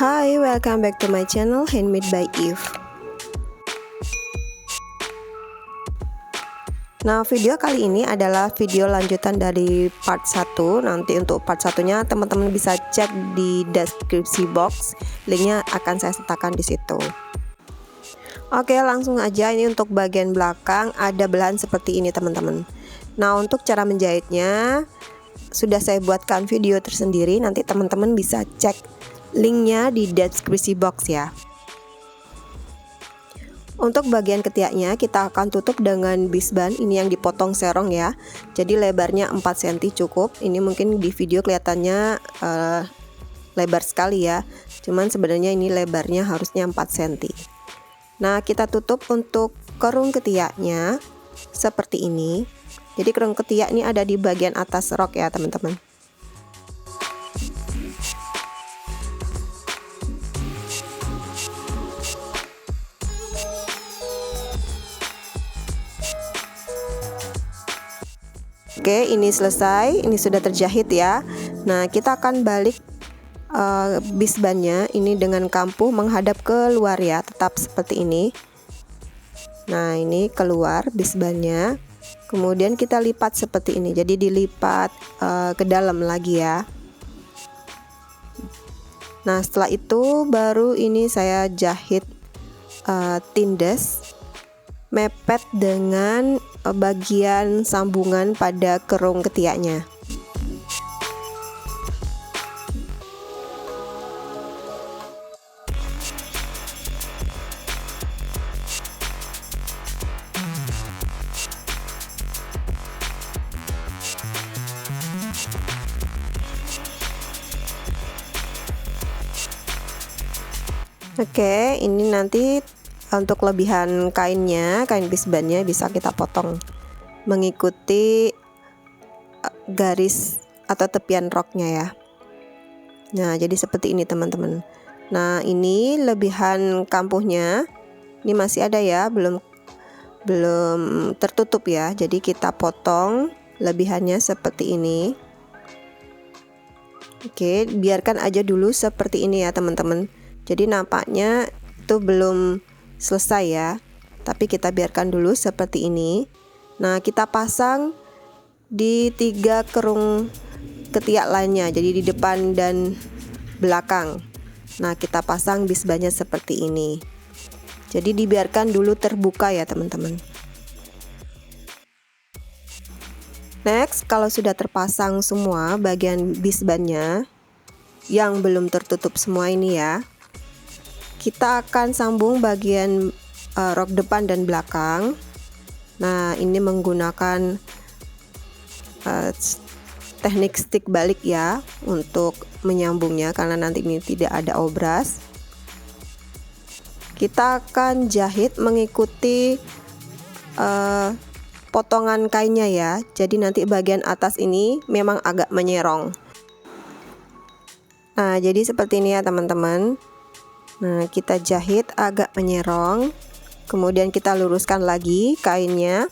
Hai, welcome back to my channel Handmade by Eve. Nah, video kali ini adalah video lanjutan dari part 1. Nanti untuk part satunya teman-teman bisa cek di deskripsi box. Linknya akan saya sertakan di situ. Oke, langsung aja. Ini untuk bagian belakang ada belahan seperti ini, teman-teman. Nah, untuk cara menjahitnya sudah saya buatkan video tersendiri. Nanti teman-teman bisa cek linknya di deskripsi box ya. Untuk bagian ketiaknya kita akan tutup dengan bisband. Ini yang dipotong serong ya. Jadi lebarnya 4 cm cukup. Ini mungkin di video kelihatannya lebar sekali ya. Cuman sebenarnya ini lebarnya harusnya 4 cm. Nah, kita tutup untuk kerung ketiaknya seperti ini. Jadi kerung ketiak ini ada di bagian atas rok ya, teman-teman. Oke, ini selesai, ini sudah terjahit ya. Nah, kita akan balik bisbandnya ini dengan kampuh menghadap ke luar ya, tetap seperti ini. Nah, ini keluar bisbandnya, kemudian kita lipat seperti ini, jadi dilipat ke dalam lagi ya. Nah, setelah itu baru ini saya jahit tindes mepet dengan bagian sambungan pada kerung ketiaknya. Oke, ini nanti untuk kelebihan kainnya, kain bisbandnya bisa kita potong mengikuti garis atau tepian roknya ya. Nah, jadi seperti ini teman-teman. Nah, ini lebihan kampuhnya ini masih ada ya, belum tertutup ya. Jadi kita potong lebihannya seperti ini. Oke, biarkan aja dulu seperti ini ya teman-teman. Jadi nampaknya itu belum selesai ya, tapi kita biarkan dulu seperti ini. Nah, kita pasang di 3 kerung ketiak lainnya, jadi di depan dan belakang. Nah, kita pasang bisbandnya seperti ini. Jadi dibiarkan dulu terbuka ya teman-teman. Next, kalau sudah terpasang semua bagian bisbandnya yang belum tertutup semua ini ya, kita akan sambung bagian rok depan dan belakang. Nah, ini menggunakan teknik stick balik ya untuk menyambungnya, karena nanti ini tidak ada obras. Kita akan jahit mengikuti potongan kainnya ya. Jadi nanti bagian atas ini memang agak menyerong. Nah, jadi seperti ini ya teman-teman. Nah, kita jahit agak menyerong, kemudian kita luruskan lagi kainnya.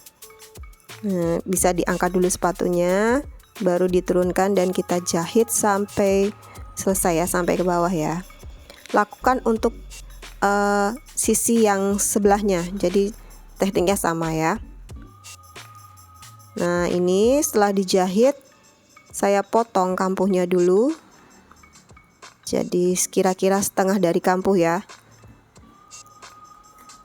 Nah, bisa diangkat dulu sepatunya, baru diturunkan dan kita jahit sampai selesai ya, sampai ke bawah ya. Lakukan untuk sisi yang sebelahnya, jadi tekniknya sama ya. Nah, ini setelah dijahit saya potong kampuhnya dulu. Jadi kira-kira setengah dari kampuh ya.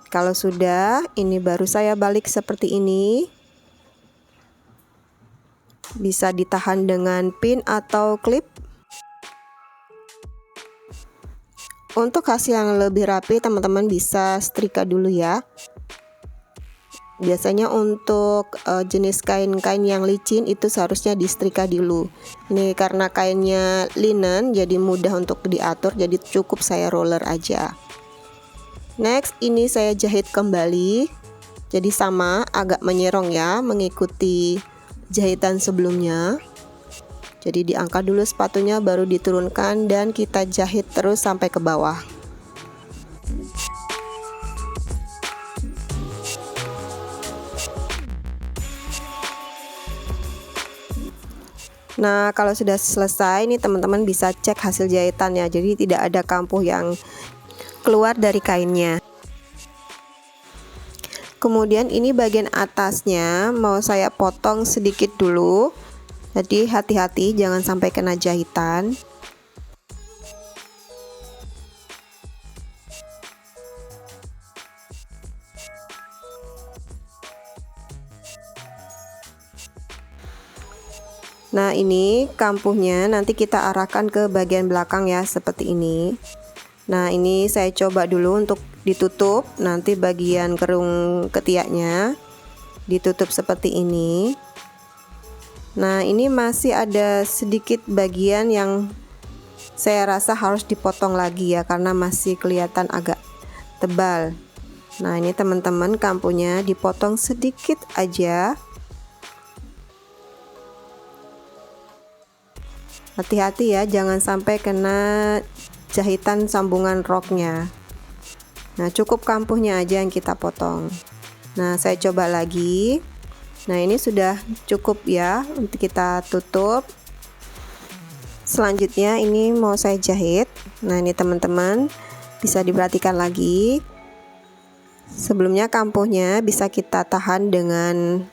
Kalau sudah, ini baru saya balik seperti ini. Bisa ditahan dengan pin atau klip. Untuk hasil yang lebih rapi, teman-teman bisa setrika dulu ya. Biasanya untuk jenis kain-kain yang licin itu seharusnya disetrika dulu. Ini karena kainnya linen jadi mudah untuk diatur, jadi cukup saya roller aja. Next, ini saya jahit kembali. Jadi sama, agak menyerong ya, mengikuti jahitan sebelumnya. Jadi diangkat dulu sepatunya, baru diturunkan dan kita jahit terus sampai ke bawah. Nah, kalau sudah selesai nih teman-teman bisa cek hasil jahitannya. Jadi tidak ada kampuh yang keluar dari kainnya. Kemudian ini bagian atasnya mau saya potong sedikit dulu. Jadi hati-hati jangan sampai kena jahitan. Nah, ini kampuhnya nanti kita arahkan ke bagian belakang ya, seperti ini. Nah, ini saya coba dulu untuk ditutup, nanti bagian kerung ketiaknya ditutup seperti ini. Nah, ini masih ada sedikit bagian yang saya rasa harus dipotong lagi ya, karena masih kelihatan agak tebal. Nah, ini teman-teman kampuhnya dipotong sedikit aja. Hati-hati ya, jangan sampai kena jahitan sambungan roknya. Nah, cukup kampuhnya aja yang kita potong. Nah, saya coba lagi. Nah, ini sudah cukup ya untuk kita tutup. Selanjutnya ini mau saya jahit. Nah, ini teman-teman bisa diperhatikan lagi. Sebelumnya kampuhnya bisa kita tahan dengan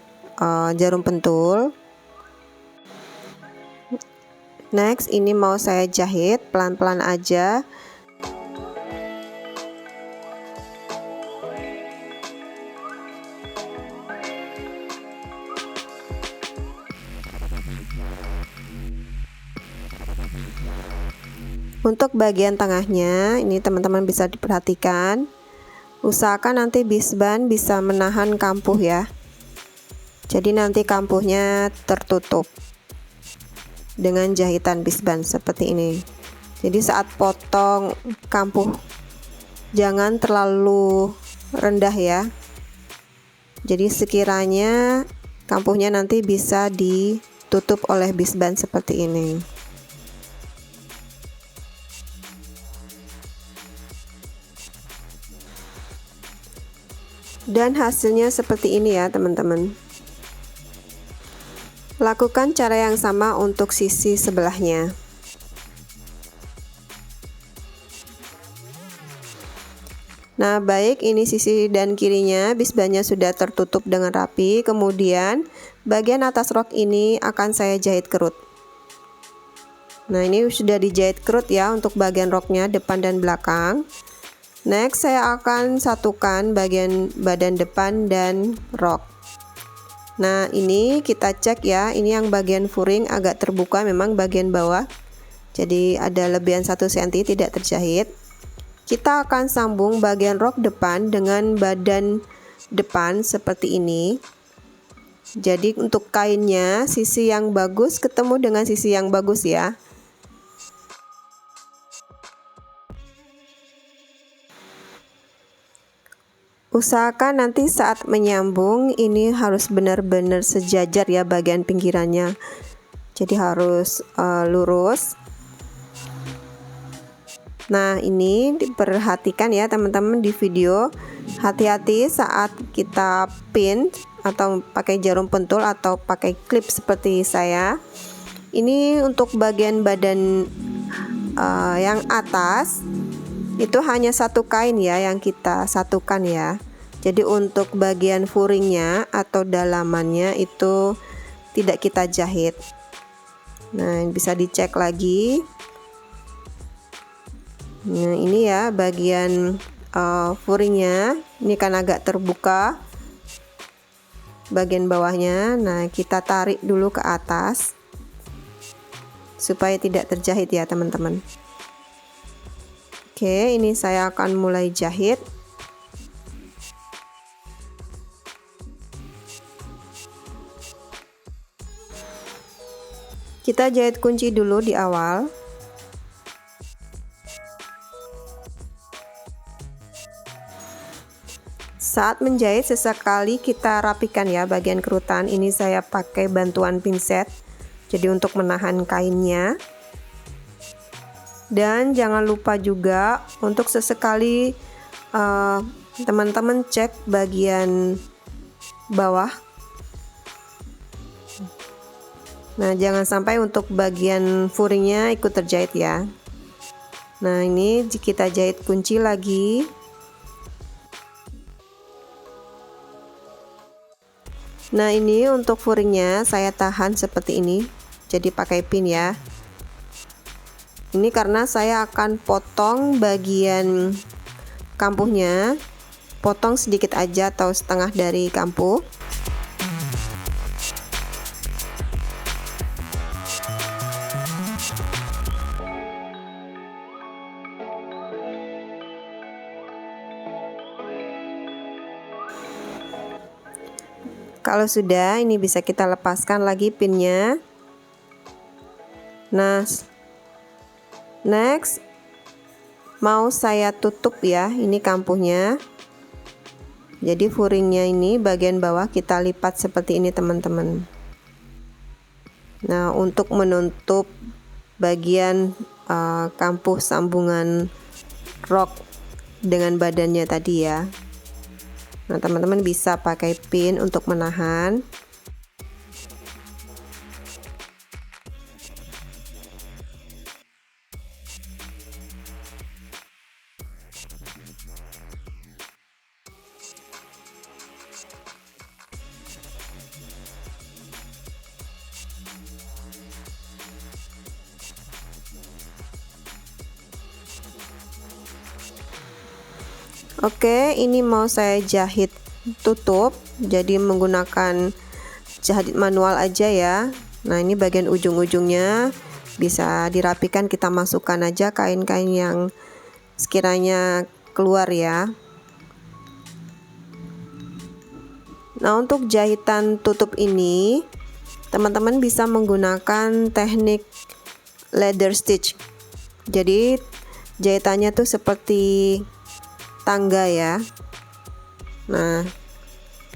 jarum pentul. Next, ini mau saya jahit pelan-pelan aja. Untuk bagian tengahnya, ini teman-teman bisa diperhatikan. Usahakan nanti bisban bisa menahan kampuh ya. Jadi nanti kampuhnya tertutup dengan jahitan bisban seperti ini. Jadi saat potong kampuh jangan terlalu rendah ya. Jadi sekiranya kampuhnya nanti bisa ditutup oleh bisban seperti ini. Dan hasilnya seperti ini ya teman-teman. Lakukan cara yang sama untuk sisi sebelahnya. Nah, baik, ini sisi dan kirinya bisbannya sudah tertutup dengan rapi. Kemudian bagian atas rok ini akan saya jahit kerut. Nah, ini sudah dijahit kerut ya untuk bagian roknya depan dan belakang. Next, saya akan satukan bagian badan depan dan rok. Nah, ini kita cek ya, ini yang bagian furing agak terbuka memang bagian bawah. Jadi ada lebihan 1 cm tidak terjahit. Kita akan sambung bagian rok depan dengan badan depan seperti ini. Jadi untuk kainnya sisi yang bagus ketemu dengan sisi yang bagus ya. Usahakan nanti saat menyambung ini harus benar-benar sejajar ya bagian pinggirannya. Jadi harus lurus. Nah, ini diperhatikan ya teman-teman di video. Hati-hati saat kita pin atau pakai jarum pentul atau pakai klip seperti saya. Ini untuk bagian badan yang atas itu hanya satu kain ya yang kita satukan ya. Jadi untuk bagian furingnya atau dalamannya itu tidak kita jahit. Nah, bisa dicek lagi. Nah, ini ya bagian furingnya. Ini kan agak terbuka bagian bawahnya. Nah, kita tarik dulu ke atas supaya tidak terjahit ya teman-teman. Oke, ini saya akan mulai jahit. Kita jahit kunci dulu di awal. Saat menjahit sesekali kita rapikan ya bagian kerutan. Ini saya pakai bantuan pinset. Jadi untuk menahan kainnya. Dan jangan lupa juga untuk sesekali teman-teman cek bagian bawah. Nah, jangan sampai untuk bagian furingnya ikut terjahit ya. Nah, ini kita jahit kunci lagi. Nah, ini untuk furingnya saya tahan seperti ini, jadi pakai pin ya. Ini karena saya akan potong bagian kampuhnya, potong sedikit aja atau setengah dari kampuh. Kalau sudah, ini bisa kita lepaskan lagi pinnya. Nah, next mau saya tutup ya, ini kampuhnya. Jadi furingnya ini bagian bawah kita lipat seperti ini teman-teman. Nah, untuk menutup bagian kampuh sambungan rok dengan badannya tadi ya. Nah, teman-teman bisa pakai pin untuk menahan. Oke, ini mau saya jahit tutup, jadi menggunakan jahit manual aja ya. Nah, ini bagian ujung-ujungnya bisa dirapikan, kita masukkan aja kain-kain yang sekiranya keluar ya. Nah, untuk jahitan tutup ini teman-teman bisa menggunakan teknik leather stitch. Jadi jahitannya tuh seperti tangga ya. Nah,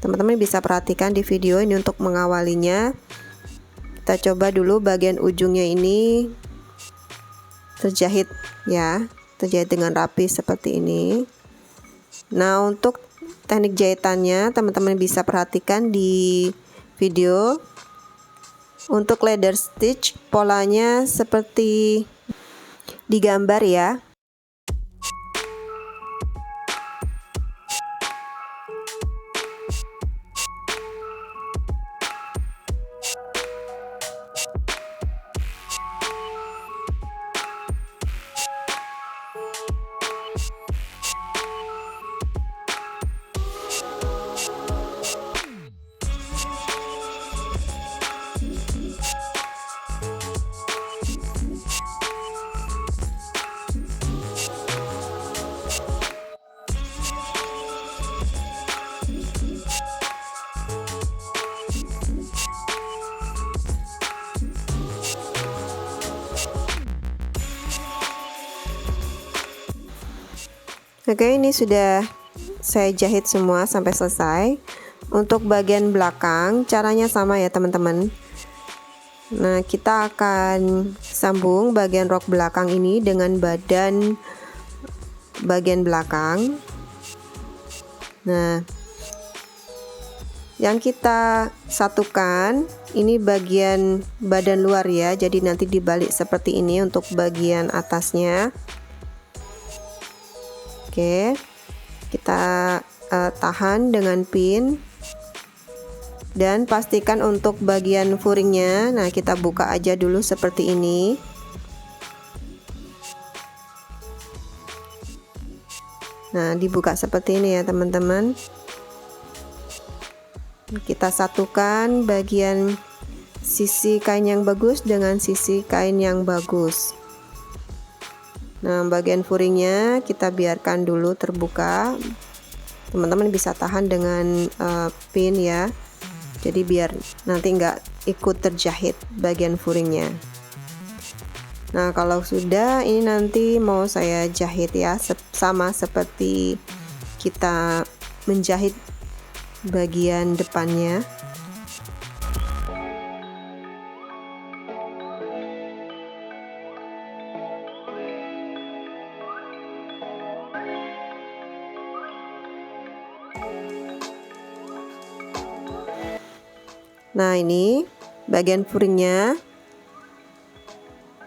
teman-teman bisa perhatikan di video ini untuk mengawalinya. Kita coba dulu bagian ujungnya ini terjahit ya, terjahit dengan rapi seperti ini. Nah, untuk teknik jahitannya teman-teman bisa perhatikan di video. Untuk leather stitch polanya seperti digambar ya. Oke, ini sudah saya jahit semua sampai selesai. Untuk bagian belakang caranya sama ya teman-teman. Nah, kita akan sambung bagian rok belakang ini dengan badan bagian belakang. Nah, yang kita satukan ini bagian badan luar ya, jadi nanti dibalik seperti ini untuk bagian atasnya. Oke, kita tahan dengan pin dan pastikan untuk bagian furingnya. Nah, kita buka aja dulu seperti ini. Nah, dibuka seperti ini ya teman-teman. Kita satukan bagian sisi kain yang bagus dengan sisi kain yang bagus. Nah, bagian furingnya kita biarkan dulu terbuka. Teman-teman bisa tahan dengan pin ya. Jadi biar nanti nggak ikut terjahit bagian furingnya. Nah, kalau sudah ini nanti mau saya jahit ya, sama seperti kita menjahit bagian depannya. Nah, ini bagian furingnya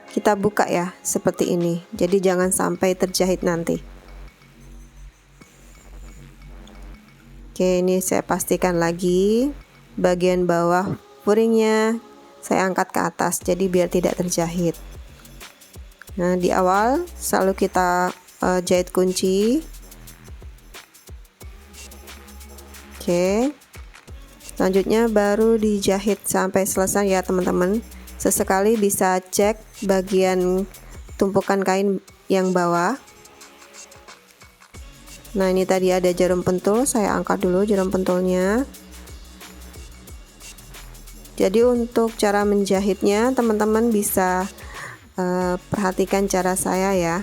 kita buka ya seperti ini, jadi jangan sampai terjahit nanti. Oke, ini saya pastikan lagi bagian bawah furingnya saya angkat ke atas, jadi biar tidak terjahit. Nah, di awal selalu kita jahit kunci. Oke, selanjutnya baru dijahit sampai selesai ya teman-teman. Sesekali bisa cek bagian tumpukan kain yang bawah. Nah, ini tadi ada jarum pentul, saya angkat dulu jarum pentulnya. Jadi untuk cara menjahitnya teman-teman bisa perhatikan cara saya ya.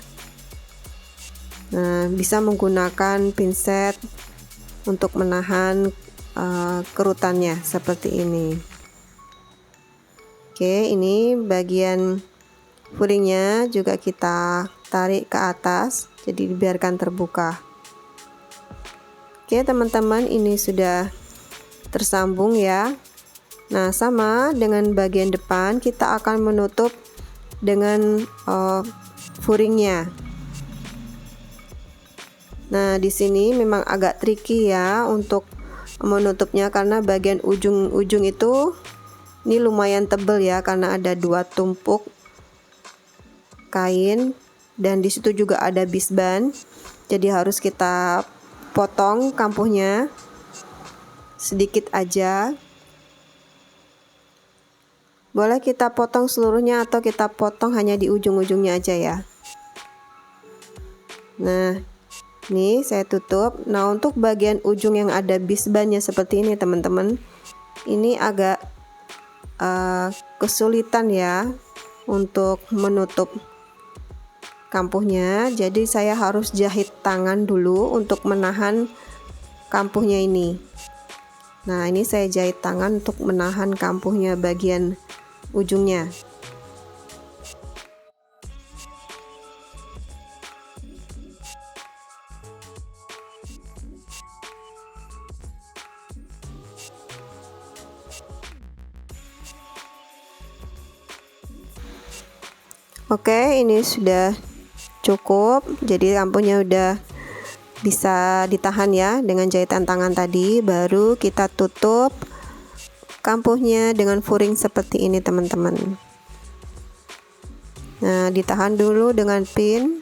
Nah, bisa menggunakan pinset untuk menahan kerutannya seperti ini. Oke, ini bagian furingnya juga kita tarik ke atas, jadi dibiarkan terbuka. Oke teman-teman, ini sudah tersambung ya. Nah, sama dengan bagian depan kita akan menutup dengan furingnya. Nah, di sini memang agak tricky ya untuk menutupnya karena bagian ujung-ujung itu ini lumayan tebal ya, karena ada 2 tumpuk kain dan di situ juga ada bisban. Jadi harus kita potong kampuhnya sedikit aja. Boleh kita potong seluruhnya atau kita potong hanya di ujung-ujungnya aja ya. Nah, ini saya tutup. Nah, untuk bagian ujung yang ada bisbannya seperti ini teman-teman, ini agak kesulitan ya untuk menutup kampuhnya. Jadi saya harus jahit tangan dulu untuk menahan kampuhnya ini. Nah, ini saya jahit tangan untuk menahan kampuhnya bagian ujungnya. Oke, ini sudah cukup. Jadi kampuhnya udah bisa ditahan ya dengan jahitan tangan tadi. Baru kita tutup kampuhnya dengan furing seperti ini teman-teman. Nah, ditahan dulu dengan pin.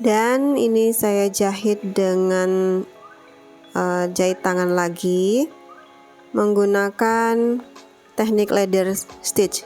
Dan ini saya jahit dengan jahit tangan lagi menggunakan teknik ladder stitch.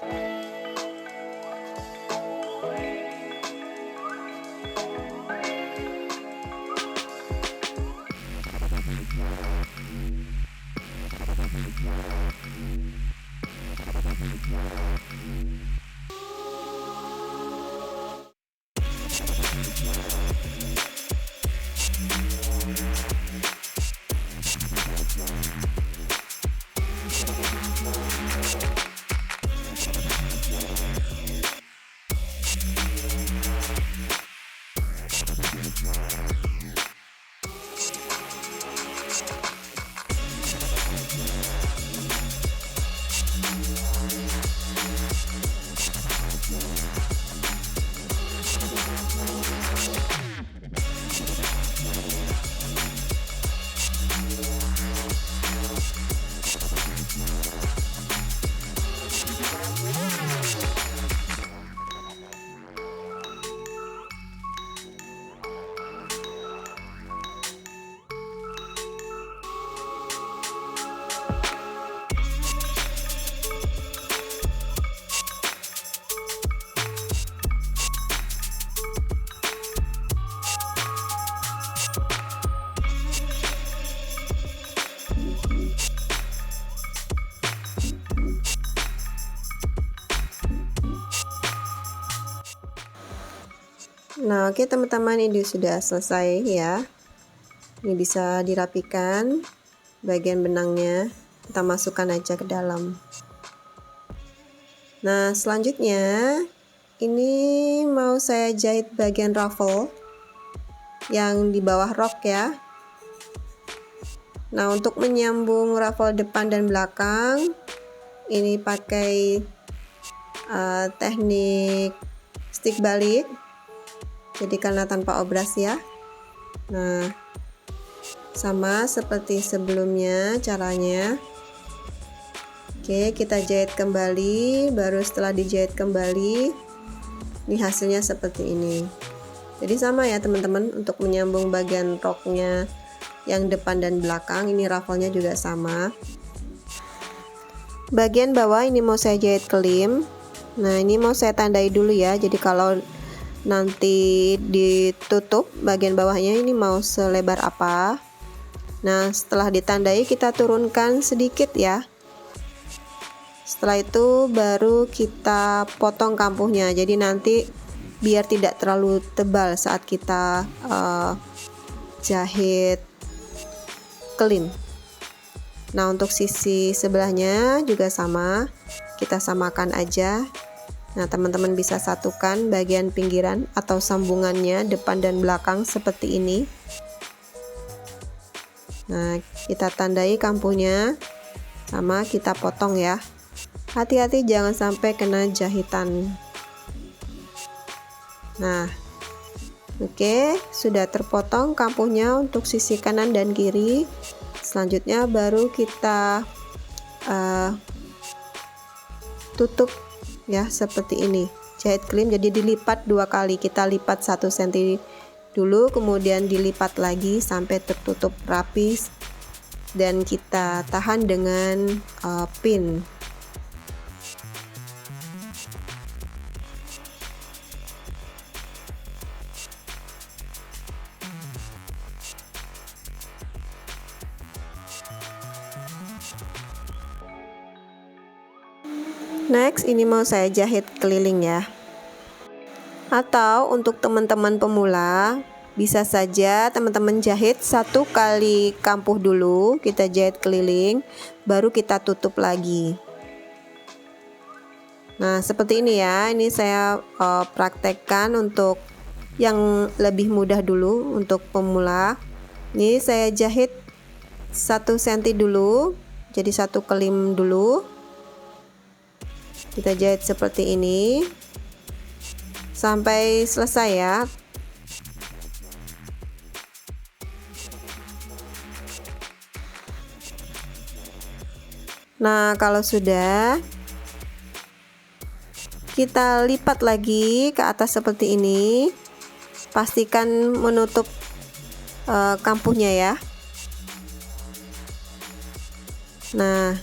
Nah, oke teman-teman, ini sudah selesai ya. Ini bisa dirapikan bagian benangnya, kita masukkan aja ke dalam. Nah, selanjutnya ini mau saya jahit bagian ruffle yang di bawah rok ya. Nah, untuk menyambung ruffle depan dan belakang ini pakai teknik stick balik, jadi karena tanpa obras ya. Nah, sama seperti sebelumnya caranya. Oke, kita jahit kembali. Baru setelah dijahit kembali, ini hasilnya seperti ini. Jadi sama ya teman-teman, untuk menyambung bagian roknya yang depan dan belakang, ini ruffle-nya juga sama. Bagian bawah ini mau saya jahit kelim. Nah, ini mau saya tandai dulu ya. Jadi kalau nanti ditutup bagian bawahnya ini mau selebar apa. Nah, setelah ditandai kita turunkan sedikit ya. Setelah itu baru kita potong kampuhnya. Jadi nanti biar tidak terlalu tebal saat kita jahit kelim. Nah, untuk sisi sebelahnya juga sama, kita samakan aja. Nah, teman-teman bisa satukan bagian pinggiran atau sambungannya depan dan belakang seperti ini. Nah, kita tandai kampuhnya, sama kita potong ya. Hati-hati jangan sampai kena jahitan. Nah, oke, sudah terpotong kampuhnya untuk sisi kanan dan kiri. Selanjutnya baru kita tutup ya, seperti ini. Jahit kelim jadi dilipat 2 kali. Kita lipat 1 cm dulu, kemudian dilipat lagi sampai tertutup rapi dan kita tahan dengan pin. Next, ini mau saya jahit keliling ya. Atau untuk teman-teman pemula, bisa saja teman-teman jahit 1 kali kampuh dulu, kita jahit keliling, baru kita tutup lagi. Nah, seperti ini ya. Ini saya praktekkan untuk yang lebih mudah dulu untuk pemula. Ini saya jahit 1 cm dulu, jadi 1 kelim dulu. Kita jahit seperti ini sampai selesai ya. Nah, kalau sudah, kita lipat lagi ke atas seperti ini. Pastikan menutup kampuhnya ya. Nah,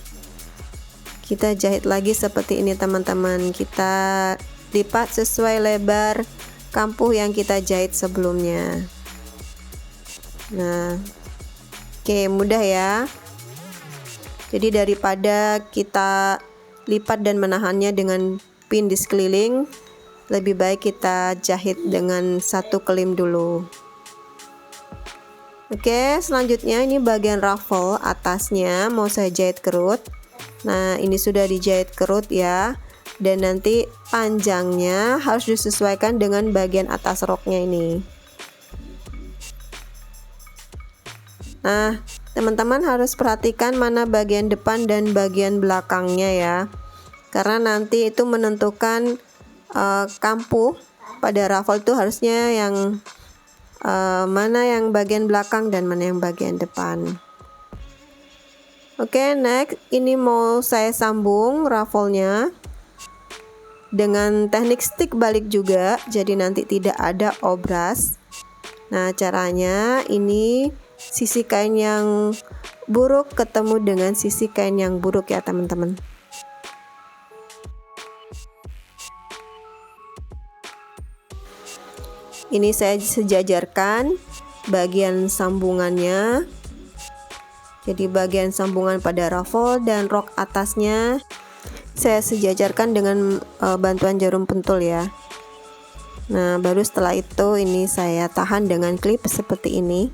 kita jahit lagi seperti ini teman-teman. Kita lipat sesuai lebar kampuh yang kita jahit sebelumnya. Nah, oke, mudah ya. Jadi daripada kita lipat dan menahannya dengan pin di sekeliling, lebih baik kita jahit dengan 1 kelim dulu. Oke, selanjutnya ini bagian ruffle atasnya mau saya jahit kerut. Nah, ini sudah dijahit kerut ya. Dan nanti panjangnya harus disesuaikan dengan bagian atas roknya ini. Nah, teman-teman harus perhatikan mana bagian depan dan bagian belakangnya ya. Karena nanti itu menentukan kampuh pada ruffle itu harusnya yang mana yang bagian belakang dan mana yang bagian depan. Oke, next ini mau saya sambung ruffle-nya dengan teknik stick balik juga, jadi nanti tidak ada obras. Nah, caranya ini sisi kain yang buruk ketemu dengan sisi kain yang buruk ya teman-teman. Ini saya sejajarkan bagian sambungannya. Jadi bagian sambungan pada ruffle dan rok atasnya saya sejajarkan dengan bantuan jarum pentul ya. Nah, baru setelah itu ini saya tahan dengan klip seperti ini.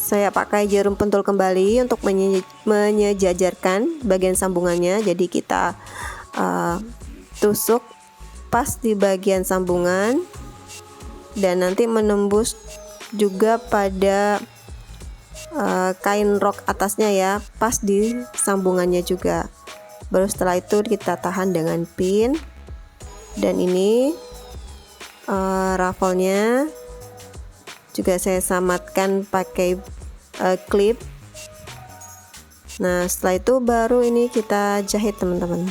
Saya pakai jarum pentul kembali untuk menyejajarkan bagian sambungannya. Jadi kita tusuk pas di bagian sambungan dan nanti menembus juga pada kain rok atasnya ya, pas di sambungannya juga. Baru setelah itu kita tahan dengan pin, dan ini raffle-nya juga saya samatkan pakai klip. Nah, setelah itu baru ini kita jahit teman-teman.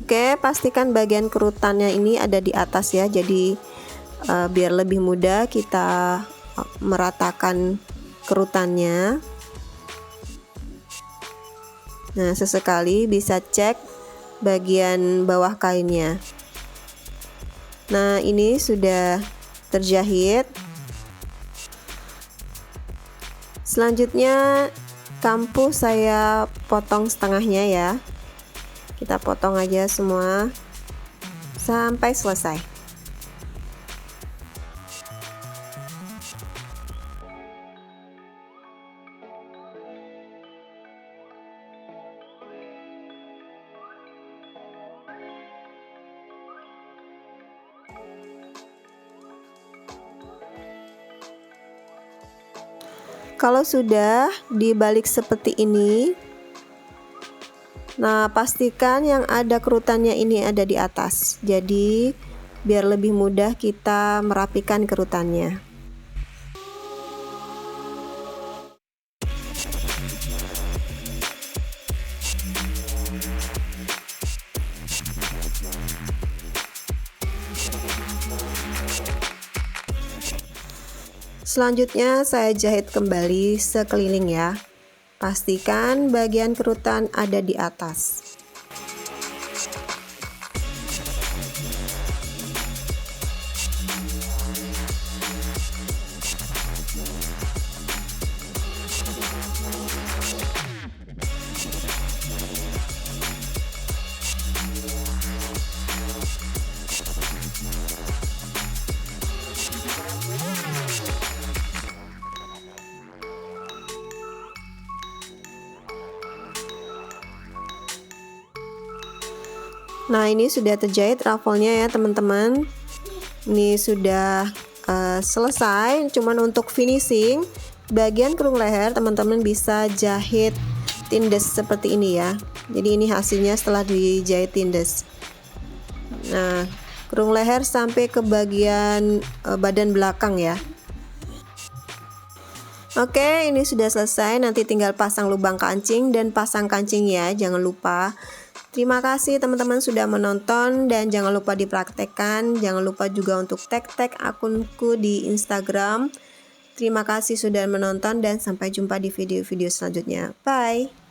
Oke, pastikan bagian kerutannya ini ada di atas ya, jadi biar lebih mudah kita meratakan kerutannya. Nah, sesekali bisa cek bagian bawah kainnya. Nah, ini sudah terjahit. Selanjutnya kampuh saya potong setengahnya ya. Kita potong aja semua sampai selesai. Kalau sudah dibalik seperti ini, nah pastikan yang ada kerutannya ini ada di atas. Jadi biar lebih mudah kita merapikan kerutannya. Selanjutnya saya jahit kembali sekeliling ya. Pastikan bagian kerutan ada di atas. Nah, ini sudah terjahit raffle-nya ya teman-teman. Ini sudah selesai. Cuman untuk finishing bagian kerung leher teman-teman bisa jahit tindes seperti ini ya. Jadi ini hasilnya setelah dijahit tindes. Nah, kerung leher sampai ke bagian badan belakang ya. Oke, ini sudah selesai. Nanti tinggal pasang lubang kancing dan pasang kancing ya, jangan lupa. Terima kasih teman-teman sudah menonton, dan jangan lupa dipraktekkan. Jangan lupa juga untuk tag akunku di Instagram. Terima kasih sudah menonton dan sampai jumpa di video-video selanjutnya. Bye.